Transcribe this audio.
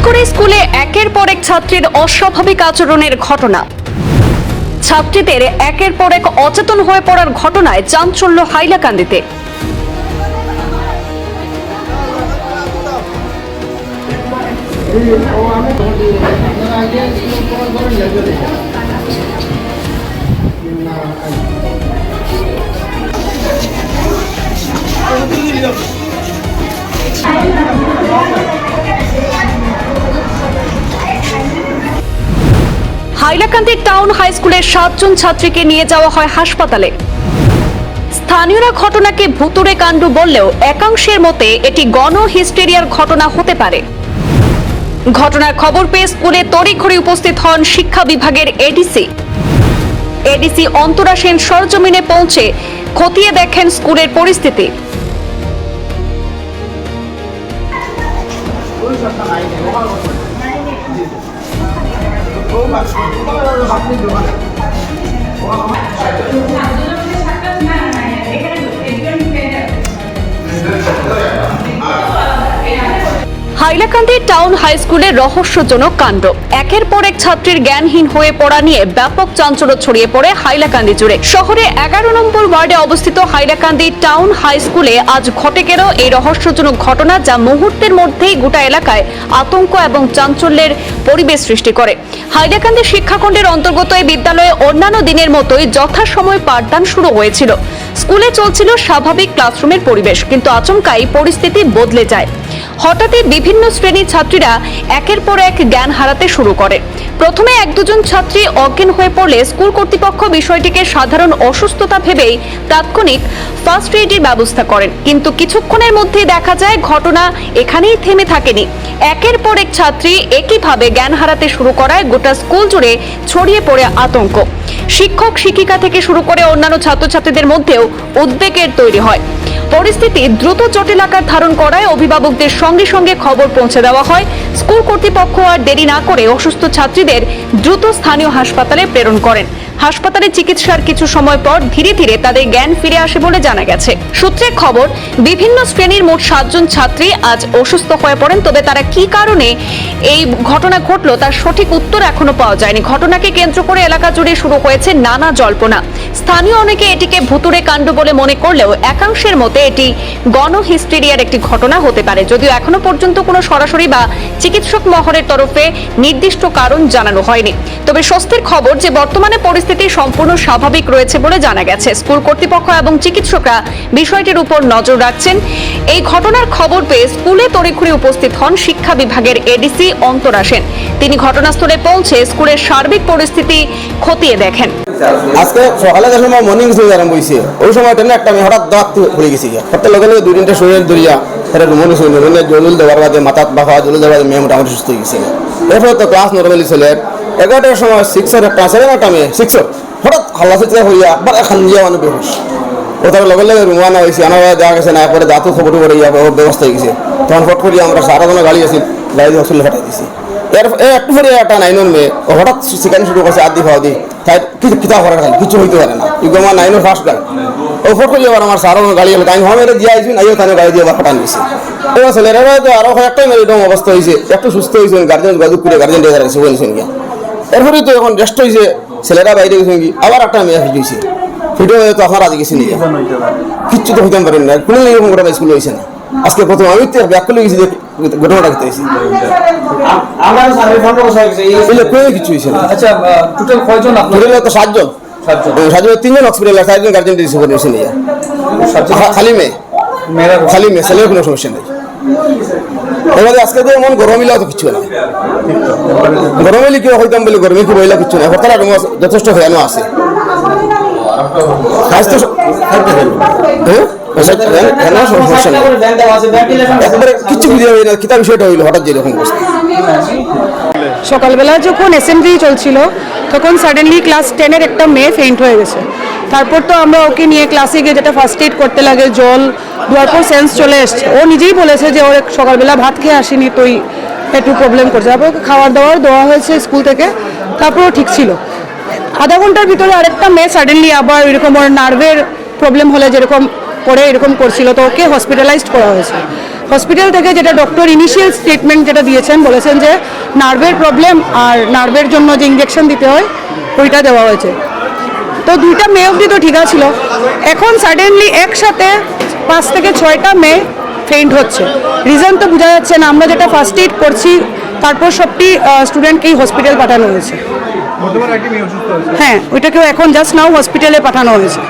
শিবপুরে স্কুলে একের পর এক ছাত্রীর অস্বাভাবিক আচরণের ঘটনা। ছাত্রীদের একের পর এক অচেতন হয়ে পড়ার ঘটনায় চাঞ্চল্য হাইলাকান্দিতে। হাইলাকান্দি টাউন হাই স্কুলের 7 জন ছাত্রীকে নিয়ে যাওয়া হয় হাসপাতালে। স্থানীয়রা ঘটনাকে ভুতুড়ে কাণ্ড বললেও একাংশের মতে এটি গণ হিস্টেরিয়ার ঘটনা হতে পারে। ঘটনার খবর পেয়ে স্কুলে তড়িঘড়ি উপস্থিত হন শিক্ষা বিভাগের এডিসি অন্তরা সেন সরজমিনে পৌঁছে খতিয়ে দেখেন স্কুলের পরিস্থিতি। হাইলাকান্দি টাউন হাই স্কুলের রহস্যজনক কাণ্ড। একের পর এক ছাত্রীর জ্ঞানহীন হয়ে পড়া নিয়ে ব্যাপক চাঞ্চল্য ছড়িয়ে পড়ে হাইলাকান্দি জুড়ে। শহরে 11 নম্বর ওয়ার্ডে অবস্থিত হাইলাকান্দি টাউন হাই স্কুলে আজ ঘটে গেল এই রহস্যজনক ঘটনা, যা মুহূর্তের মধ্যেই গোটা এলাকায় আতঙ্ক এবং চাঞ্চল্যের পরিবেশ সৃষ্টি করে। হাইলাকান্দি শিক্ষাখণ্ডের অন্তর্গত এই বিদ্যালয়ে অন্যান্য দিনের মতোই যথাসময়ে পাঠদান শুরু হয়েছিল। স্কুলে চলছিল স্বাভাবিক ক্লাসরুমের পরিবেশ, কিন্তু আচমকাই পরিস্থিতি বদলে যায়। হঠাৎই বিভিন্ন শ্রেণীর ছাত্রীরা একের পর এক জ্ঞান হারাতে শুরু করে। প্রথমে 1-2 ছাত্রী অজ্ঞান হয়ে পড়লে স্কুল কর্তৃপক্ষ বিষয়টিকে সাধারণ অসুস্থতা ভেবেই তাৎক্ষণিক ফার্স্ট এইডের ব্যবস্থা করেন, কিন্তু কিছুক্ষণের মধ্যেই দেখা যায় ঘটনা এখানেই থেমে থাকেনি। একের পর এক ছাত্রী একইভাবে জ্ঞান হারাতে শুরু করায় গোটা স্কুল জুড়ে ছড়িয়ে পড়ে আতঙ্ক। শিক্ষক শিক্ষিকা থেকে শুরু করে অন্যান্য ছাত্রছাত্রীদের মধ্যেও উদ্বেগের তৈরি হয়। পরিস্থিতি দ্রুত জটিল আকার ধারণ করায় অভিভাবকদের সঙ্গে সঙ্গে খবর পৌঁছে দেওয়া হয়। স্কুল কর্তৃপক্ষ আর দেরি না করে অসুস্থ ছাত্রীদের দ্রুত স্থানীয় হাসপাতালে প্রেরণ করেন। হাসপাতালে চিকিৎসার কিছু সময় পর ধীরে ধীরে তাদের জ্ঞান ফিরে আসে বলে জানা গেছে। সূত্রের খবর, বিভিন্ন শ্রেণীর মোট 7 জন ছাত্রী আজ অসুস্থ হয়ে পড়েন, তবে তারা কি কারণে এই ঘটনা ঘটলো তার সঠিক উত্তর এখনো পাওয়া যায়নি। ঘটনাকে কেন্দ্র করে এলাকা জুড়ে শুরু হয়েছে নানা জল্পনা। স্থানীয় অনেকে এটিকে ভুতুড়ে কাণ্ড বলে মনে করলেও একাংশের মতে এটি গণ হিস্টেরিয়ার একটি ঘটনা হতে পারে, যদিও এখনো পর্যন্ত কোনো সরাসরি বা চিকিৎসক মহলের তরফে নির্দিষ্ট কারণ জানানো হয়নি। তবে স্বস্তির খবর যে বর্তমানে পরিস্থিতি সম্পূর্ণ স্বাভাবিক রয়েছে বলে জানা গেছে। স্কুল কর্তৃপক্ষ এবং চিকিৎসকরা বিষয়টির উপর নজর রাখছেন। এই ঘটনার খবর পেয়ে স্কুলে তড়িঘড়ি উপস্থিত হন শিক্ষা বিভাগের এডিসি অন্তরা সেন। তিনি ঘটনাস্থলে পৌঁছে স্কুলের সার্বিক পরিস্থিতি খতিয়ে দেখেন। আজকে সকালে যে সময় মর্নিং স্কুল আরম্ভ হয়েছে, ওই সময় ট্রেনে একটা আমি হঠাৎ দাঁত পড়ে গেছি। হঠাৎ লগে লগে 2-3টা শরীর দরিয়া সেটা মনে শুনি জলুল দেওয়ার বাদে মাথা বাফা জলুল দেওয়ার মেয়ে মোটামুটি সুস্থ হয়ে গেছে। এরপরে তো ক্লাস নর্মালি চলে। 11টার সময় 6-এর একটা 7-এর মেয়ে 6-এর হঠাৎ হাল্লা চিৎকার হইয়া একবার এখান দিয়ে মানে বেহুশ। ও তার লগে লগে রুম আনা হয়েছে, আনা দেখা গেছে না, এরপরে দাঁতও খবর করে ওর ব্যবস্থা হয়ে গেছে। তখন ফট করিয়া আমরা 4 গাড়ি আসি, গাড়ি হসপিটালে ফাটাই দিছি। একটু পরে একটা 9-এর মেয়ে ও হঠাৎ শিখানি শুরু করছে আদি ভাও দি, তাই কিছু কিতা করার খালি কিছু হইতে পারে না। আমার 9-এর ফার্স্ট গাড়ি ও ফট করিয়া আবার আমার 4 গাড়ি হলো, আমি হমের দিয়ে আসবেন আইও তাদের গাড়ি দিয়ে আবার ফাটান দিয়েছি। এবার ছেলেরা তো আরো একটা মেয়ে এরকম অবস্থা হয়েছে, একটু সুস্থ হয়েছে, গার্জেন যোগাযোগ করে গার্জেন দিয়ে রাখছে বলছেন গিয়া। এরপরে তো এখন রেস্ট হয়েছে, ছেলেরা বাইরে গেছেন কি, আবার একটা মেয়ে ফিট হয়েছে। ফিট হয়ে তো এখন আজ গেছি নিয়ে কিচ্ছু তো হইতে পারেন না, কোনো এরকম ঘটনা স্কুল হয়েছে না। আজকে প্রথম আমি তো ব্যাক করে গেছি যে ঘটনাটা ঘটেছে, কিছু হয়েছে না। আচ্ছা, টোটাল কয়জন? টোটাল তো 7 জন। 7 জন 3 জন হসপিটালে, 4 জন গার্জেন দিয়েছে নিয়ে। খালি মেয়ে ছেলের কোনো সমস্যা নেই। এবার আজকে তো এমন গরম মিলাও তো কিছু না, গরম মিলে কেউ হইতাম বলে গরমে কি বইলা কিছু না। হরতাল যথেষ্ট ফ্যানও আছে। সকালবেলা যখন অ্যাসেম্বলি চলছিল তখন সাডেনলি ক্লাস 10-এর একটা মেয়ে ফেইন্ট হয়ে গেছে। তারপর তো আমরা ওকে নিয়ে ক্লাসে গিয়ে যেটা ফার্স্ট এইড করতে লাগে, জল দেওয়ার পর সেন্স চলে এসছে। ও নিজেই বলেছে যে ওর সকালবেলা ভাত খেয়ে আসেনি, তো একটু প্রবলেম করছে। তারপর ওকে খাওয়ার দাওয়ার দেওয়া হয়েছে স্কুল থেকে, তারপর ও ঠিক ছিল। আধা ঘন্টার ভিতরে আরেকটা মেয়ে সাডেনলি আবার এরকম ওর নার্ভের প্রবলেম হলে যেরকম করে এরকম করছিল, তো ওকে হসপিটালাইজড করা হয়েছে। হসপিটাল থেকে যেটা ডক্টর ইনিশিয়াল স্টেটমেন্ট যেটা দিয়েছেন, বলেছেন যে নার্ভের প্রবলেম আর নার্ভের জন্য যে ইঞ্জেকশন দিতে হয় ওইটা দেওয়া হয়েছে। তো 2টা মেয়ে অবধি তো ঠিক ছিল, এখন সাডেনলি একসাথে 5 থেকে 6টা মেয়ে ফেইন্ট হচ্ছে। রিজন তো বোঝা যাচ্ছে না। আমরা যেটা ফার্স্ট এইড করছি, তারপর সবটি স্টুডেন্টকেই হসপিটাল পাঠানো হয়েছে। হ্যাঁ, ওইটাকেও এখন জাস্ট নাও হসপিটালে পাঠানো হয়েছে।